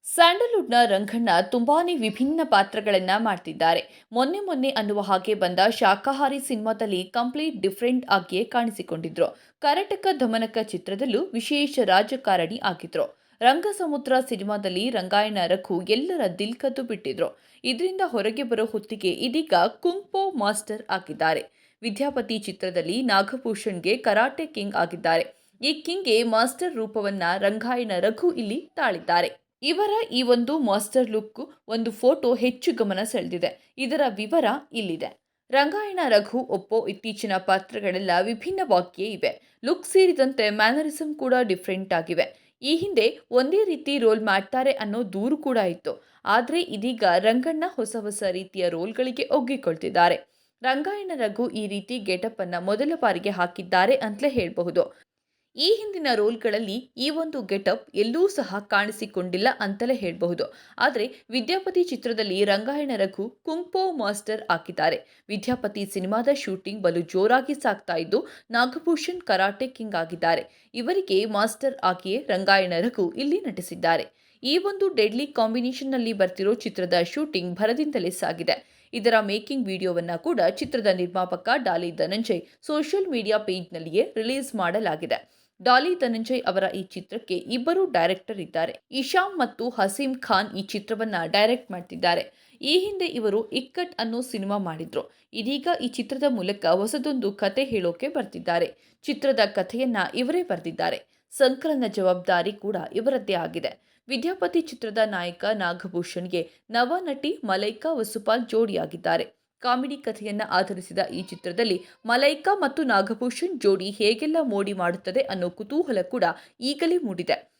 ಸ್ಯಾಂಡಲ್ವುಡ್ನ ರಂಗಣ್ಣ ತುಂಬಾನೇ ವಿಭಿನ್ನ ಪಾತ್ರಗಳನ್ನ ಮಾಡ್ತಿದ್ದಾರೆ. ಮೊನ್ನೆ ಅನ್ನುವ ಹಾಗೆ ಬಂದ ಶಾಕಾಹಾರಿ ಸಿನಿಮಾದಲ್ಲಿ ಕಂಪ್ಲೀಟ್ ಡಿಫರೆಂಟ್ ಆಗಿಯೇ ಕಾಣಿಸಿಕೊಂಡಿದ್ರು. ಕರಟಕ ಧಮನಕ ಚಿತ್ರದಲ್ಲೂ ವಿಶೇಷ ರಾಜಕಾರಣಿ ಆಗಿದ್ರು. ರಂಗಸಮುದ್ರ ಸಿನಿಮಾದಲ್ಲಿ ರಂಗಾಯಣ ರಘು ಎಲ್ಲರ ದಿಲ್ ಕದ್ದು ಬಿಟ್ಟಿದ್ರು. ಇದರಿಂದ ಹೊರಗೆ ಬರೋ ಹೊತ್ತಿಗೆ ಇದೀಗ ಕುಂಗ್ಫೋ ಮಾಸ್ಟರ್ ಆಗಿದ್ದಾರೆ. ವಿದ್ಯಾಪತಿ ಚಿತ್ರದಲ್ಲಿ ನಾಗಭೂಷಣ್ಗೆ ಕರಾಟೆ ಕಿಂಗ್ ಆಗಿದ್ದಾರೆ. ಈ ಕಿಂಗ್ಗೆ ಮಾಸ್ಟರ್ ರೂಪವನ್ನ ರಂಗಾಯಣ ರಘು ಇಲ್ಲಿ ತಾಳಿದ್ದಾರೆ. ಇವರ ಈ ಒಂದು ಮಾಸ್ಟರ್ ಲುಕ್ ಒಂದು ಫೋಟೋ ಹೆಚ್ಚು ಗಮನ ಸೆಳೆದಿದೆ. ಇದರ ವಿವರ ಇಲ್ಲಿದೆ. ರಂಗಾಯಣ ರಘು ಒಪ್ಪೋ ಇತ್ತೀಚಿನ ಪಾತ್ರಗಳೆಲ್ಲ ವಿಭಿನ್ನವಾಗಿಯೇ ಇವೆ. ಲುಕ್ ಸೇರಿದಂತೆ ಮ್ಯಾನರಿಸಂ ಕೂಡ ಡಿಫ್ರೆಂಟ್ ಆಗಿವೆ. ಈ ಹಿಂದೆ ಒಂದೇ ರೀತಿ ರೋಲ್ ಮಾಡ್ತಾರೆ ಅನ್ನೋ ದೂರು ಕೂಡ ಇತ್ತು. ಆದರೆ ಇದೀಗ ರಂಗಣ್ಣ ಹೊಸ ರೀತಿಯ ರೋಲ್ಗಳಿಗೆ ಒಗ್ಗಿಕೊಳ್ತಿದ್ದಾರೆ. ರಂಗಾಯಣ ರಘು ಈ ರೀತಿ ಗೆಟಪ್ ಅನ್ನ ಮೊದಲ ಬಾರಿಗೆ ಹಾಕಿದ್ದಾರೆ ಅಂತಲೇ ಹೇಳಬಹುದು. ಈ ಹಿಂದಿನ ರೋಲ್ಗಳಲ್ಲಿ ಈ ಒಂದು ಗೆಟಪ್ ಎಲ್ಲೂ ಸಹ ಕಾಣಿಸಿಕೊಂಡಿಲ್ಲ ಅಂತಲೇ ಹೇಳಬಹುದು. ಆದರೆ ವಿದ್ಯಾಪತಿ ಚಿತ್ರದಲ್ಲಿ ರಂಗಾಯಣ ರಘು ಕುಂಗ್ಫೋ ಮಾಸ್ಟರ್ ಆಗಿದ್ದಾರೆ. ವಿದ್ಯಾಪತಿ ಸಿನಿಮಾದ ಶೂಟಿಂಗ್ ಬಲು ಜೋರಾಗಿ ಸಾಗ್ತಾ ಇದ್ದು, ನಾಗಭೂಷಣ್ ಕರಾಟೆ ಕಿಂಗ್ ಆಗಿದ್ದಾರೆ. ಇವರಿಗೆ ಮಾಸ್ಟರ್ ಆಗಿಯೇ ರಂಗಾಯಣ ರಘು ಇಲ್ಲಿ ನಟಿಸಿದ್ದಾರೆ. ಈ ಒಂದು ಡೆಡ್ಲಿ ಕಾಂಬಿನೇಷನ್ನಲ್ಲಿ ಬರ್ತಿರೋ ಚಿತ್ರದ ಶೂಟಿಂಗ್ ಭರದಿಂದಲೇ ಸಾಗಿದೆ. ಇದರ ಮೇಕಿಂಗ್ ವಿಡಿಯೋವನ್ನ ಕೂಡ ಚಿತ್ರದ ನಿರ್ಮಾಪಕ ಡಾಲಿ ಧನಂಜಯ್ ಸೋಷಿಯಲ್ ಮೀಡಿಯಾ ಪೇಜ್ನಲ್ಲಿಯೇ ರಿಲೀಸ್ ಮಾಡಲಾಗಿದೆ. ಡಾಲಿ ಧನಂಜಯ್ ಅವರ ಈ ಚಿತ್ರಕ್ಕೆ ಇಬ್ಬರು ಡೈರೆಕ್ಟರ್ ಇದ್ದಾರೆ. ಇಶಾಮ್ ಮತ್ತು ಹಸೀಂ ಖಾನ್ ಈ ಚಿತ್ರವನ್ನ ಡೈರೆಕ್ಟ್ ಮಾಡ್ತಿದ್ದಾರೆ. ಈ ಹಿಂದೆ ಇವರು ಇಕ್ಕಟ್ ಅನ್ನೋ ಸಿನಿಮಾ ಮಾಡಿದ್ರು. ಇದೀಗ ಈ ಚಿತ್ರದ ಮೂಲಕ ಹೊಸದೊಂದು ಕತೆ ಹೇಳೋಕೆ ಬರ್ತಿದ್ದಾರೆ. ಚಿತ್ರದ ಕಥೆಯನ್ನ ಇವರೇ ಬರೆದಿದ್ದಾರೆ. ಸಂಕಲನ ಜವಾಬ್ದಾರಿ ಕೂಡ ಇವರದ್ದೇ ಆಗಿದೆ. ವಿದ್ಯಾಪತಿ ಚಿತ್ರದ ನಾಯಕ ನಾಗಭೂಷಣ್ಗೆ ನವ ನಟಿ ಮಲೈಕಾ ವಸುಪಾಲ್ ಜೋಡಿಯಾಗಿದ್ದಾರೆ. ಕಾಮಿಡಿ ಕಥೆಯನ್ನ ಆಧರಿಸಿದ ಈ ಚಿತ್ರದಲ್ಲಿ ಮಲೈಕಾ ಮತ್ತು ನಾಗಭೂಷಣ್ ಜೋಡಿ ಹೇಗೆಲ್ಲ ಮೋಡಿ ಮಾಡುತ್ತದೆ ಅನ್ನೋ ಕುತೂಹಲ ಕೂಡ ಈಗಲೇ ಮೂಡಿದೆ.